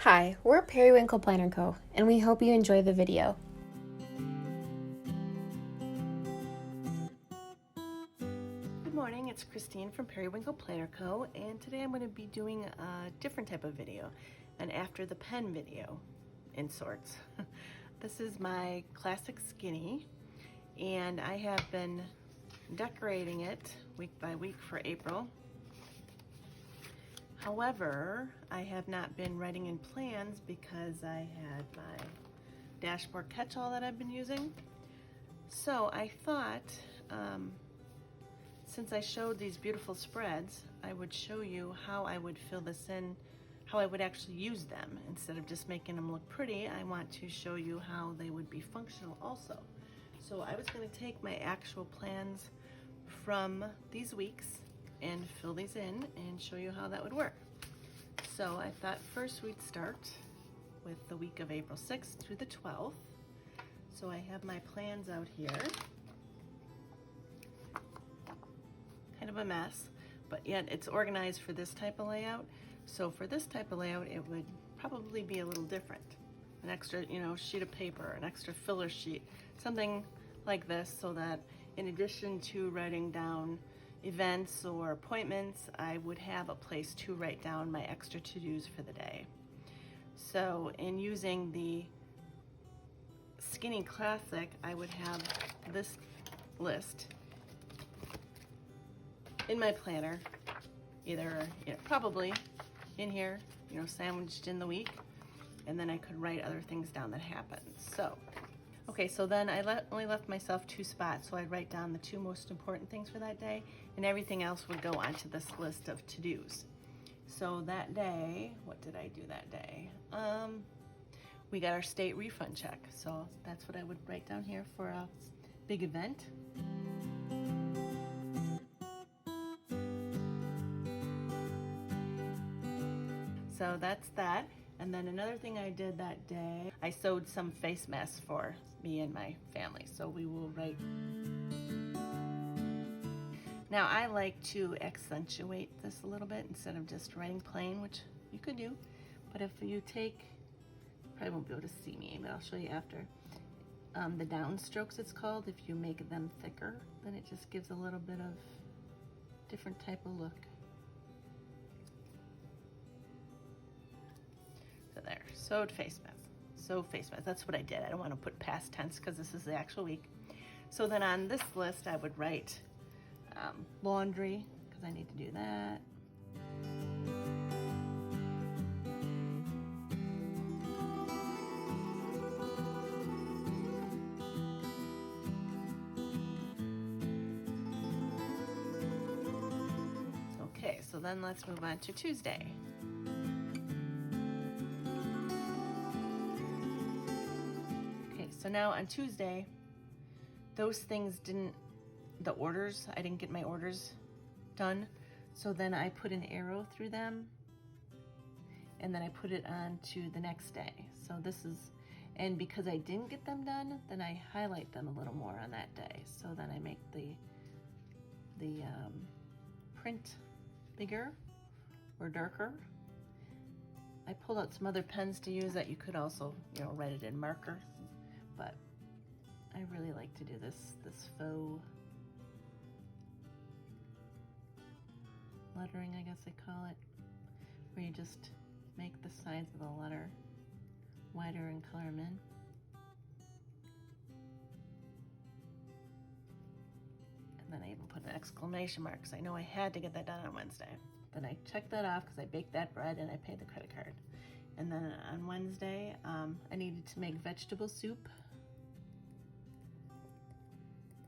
Hi, we're Periwinkle Planner Co., and we hope you enjoy the video. Good morning, it's Christine from Periwinkle Planner Co., and today I'm going to be doing a different type of video, an after the pen video, in sorts. This is my classic skinny, and I have been decorating it week by week for April. However, I have not been writing in plans because I had my dashboard catch-all that I've been using. So I thought, since I showed these beautiful spreads, I would show you how I would fill this in, how I would actually use them. Instead of just making them look pretty, I want to show you how they would be functional also. So I was going to take my actual plans from these weeks and fill these in and show you how that would work. So I thought first we'd start with the week of April 6th through the 12th. So I have my plans out here. Kind of a mess, but yet it's organized for this type of layout. So for this type of layout, it would probably be a little different. An extra, sheet of paper, an extra filler sheet, something like this, so that in addition to writing down events or appointments, I would have a place to write down my extra to-dos for the day. So in using the Skinny Classic, I would have this list in my planner, either probably in here, sandwiched in the week, and then I could write other things down that happened. So okay, so then I only left myself 2 spots, so I'd write down the 2 most important things for that day, and everything else would go onto this list of to-dos. So that day, what did I do that day? We got our state refund check, so that's what I would write down here for a big event. So that's that. And then another thing I did that day, I sewed some face masks for me and my family. So we will write. Now I like to accentuate this a little bit instead of just writing plain, which you could do. But if you take, probably won't be able to see me, but I'll show you after. The downstrokes it's called, if you make them thicker, then it just gives a little bit of different type of look. So there, sewed face mask. Sew face mask, that's what I did. I don't want to put past tense because this is the actual week. So then on this list I would write laundry, because I need to do that. Okay, so then let's move on to Tuesday. So now on Tuesday, those things I didn't get my orders done. So then I put an arrow through them and then I put it on to the next day. So this is, and because I didn't get them done, then I highlight them a little more on that day. So then I make the print bigger or darker. I pulled out some other pens to use that you could also, write it in marker. But I really like to do this faux lettering, I guess they call it, where you just make the sides of the letter wider and color them in. And then I even put an exclamation mark because I know I had to get that done on Wednesday. Then I checked that off because I baked that bread and I paid the credit card. And then on Wednesday, I needed to make vegetable soup.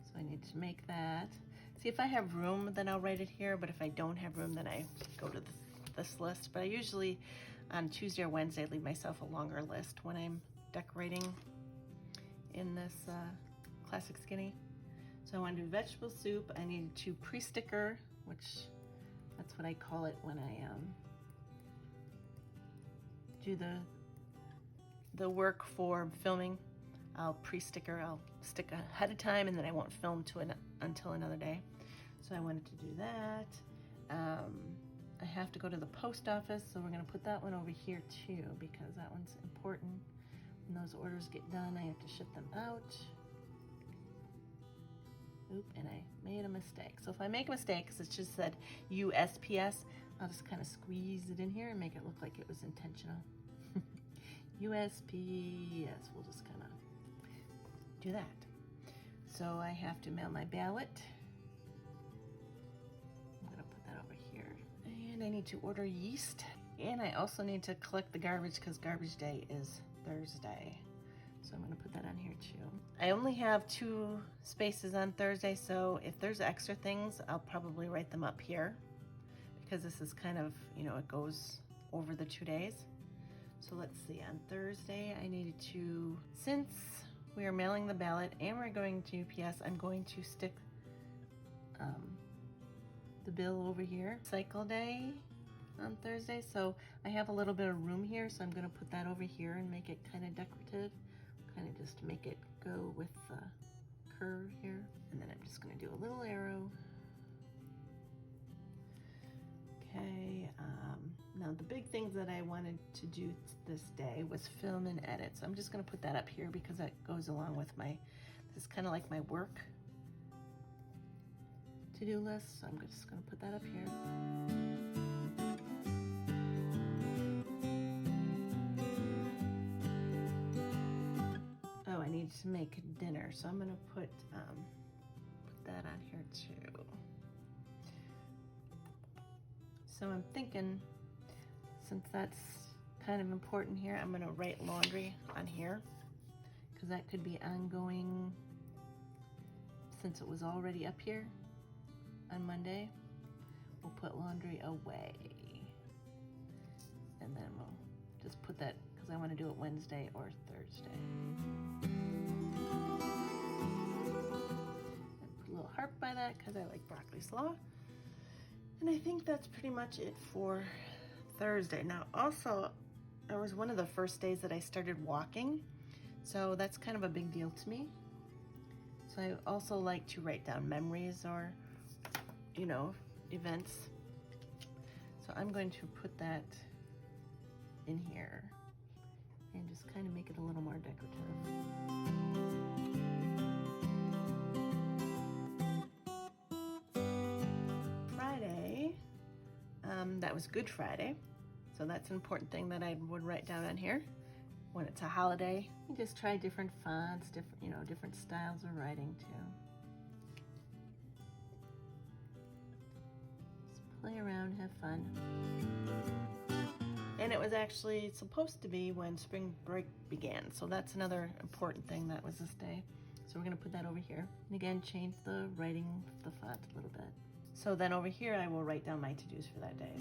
So I need to make that. See, if I have room, then I'll write it here. But if I don't have room, then I go to this list. But I usually, on Tuesday or Wednesday, leave myself a longer list when I'm decorating in this classic skinny. So I want to do vegetable soup. I needed to pre-sticker, which that's what I call it when I do the work for filming. I'll pre-sticker, I'll stick ahead of time, and then I won't film until another day. So I wanted to do that. I have to go to the post office, so we're gonna put that one over here too, because that one's important. When those orders get done, I have to ship them out. Oop, and I made a mistake. So if I make a mistake, because it just said USPS, I'll just kind of squeeze it in here and make it look like it was intentional. USPS, we'll just kind of do that. So I have to mail my ballot. I'm gonna put that over here. And I need to order yeast. And I also need to collect the garbage because garbage day is Thursday. So I'm gonna put that on here too. I only have 2 spaces on Thursday, so if there's extra things, I'll probably write them up here because this is kind of, you know, it goes over the 2 days. So let's see, on Thursday, I needed to, since we are mailing the ballot and we're going to UPS, I'm going to stick the bill over here. Cycle day on Thursday, so I have a little bit of room here, so I'm gonna put that over here and make it kind of decorative, kind of just make it go with the curve here. And then I'm just gonna do a little arrow. Okay, now the big things that I wanted to do this day was film and edit. So I'm just gonna put that up here because that goes along with my, this is kind of like my work to-do list. So I'm just gonna put that up here. Oh, I need to make dinner. So I'm gonna put that on here too. So I'm thinking, since that's kind of important here, I'm gonna write laundry on here because that could be ongoing since it was already up here on Monday. We'll put laundry away. And then we'll just put that, because I want to do it Wednesday or Thursday. And put a little heart by that because I like broccoli slaw. And I think that's pretty much it for Thursday. Now also, it was one of the first days that I started walking, so that's kind of a big deal to me. So I also like to write down memories or, you know, events. So I'm going to put that in here and just kind of make it a little more decorative. That was Good Friday, so that's an important thing that I would write down on here. When it's a holiday, you just try different fonts, different, you know, different styles of writing too. Just play around, have fun. And it was actually supposed to be when spring break began, so that's another important thing that was this day. So we're gonna put that over here. And again, change the writing, the font a little bit. So then over here, I will write down my to-dos for that day.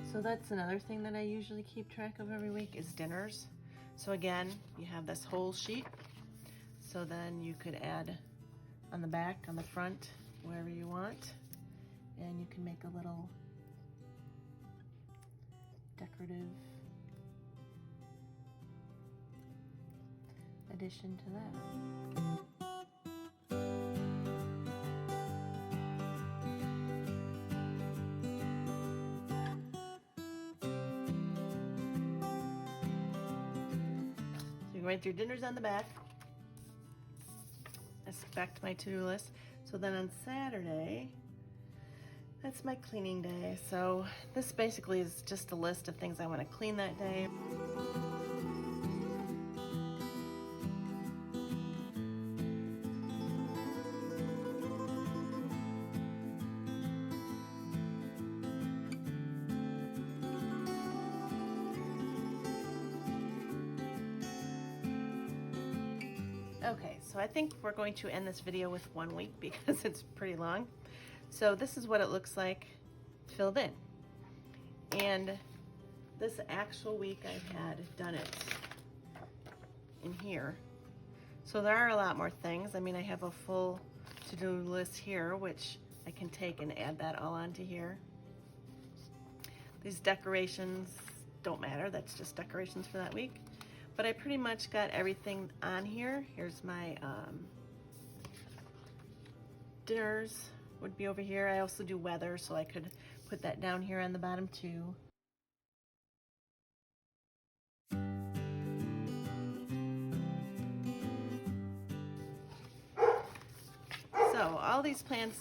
So that's another thing that I usually keep track of every week is dinners. So again, you have this whole sheet. So then you could add on the back, on the front, wherever you want. And you can make a little decorative addition to that. So you can write your dinners on the back. That's back to my to-do list. So then on Saturday, that's my cleaning day. So this basically is just a list of things I want to clean that day. Okay, so I think we're going to end this video with 1 week because it's pretty long. So this is what it looks like filled in. And this actual week I had done it in here. So there are a lot more things. I mean, I have a full to-do list here, which I can take and add that all onto here. These decorations don't matter, that's just decorations for that week. But I pretty much got everything on here. Here's my dinners would be over here. I also do weather, so I could put that down here on the bottom too. So all these plants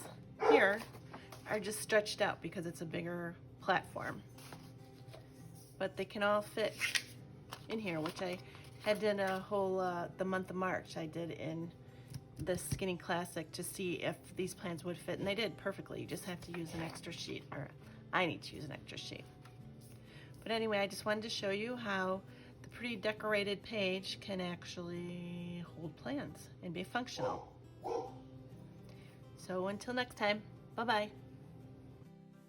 here are just stretched out because it's a bigger platform. But they can all fit in here, which I had done a whole, the month of March I did in the Skinny Classic to see if these plants would fit, and they did perfectly. You just have to use an extra sheet, or I need to use an extra sheet. But anyway, I just wanted to show you how the pretty decorated page can actually hold plants and be functional. So until next time, bye-bye.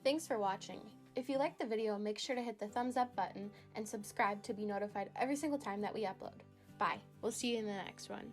Thanks for watching. If you liked the video, make sure to hit the thumbs up button and subscribe to be notified every single time that we upload. Bye. We'll see you in the next one.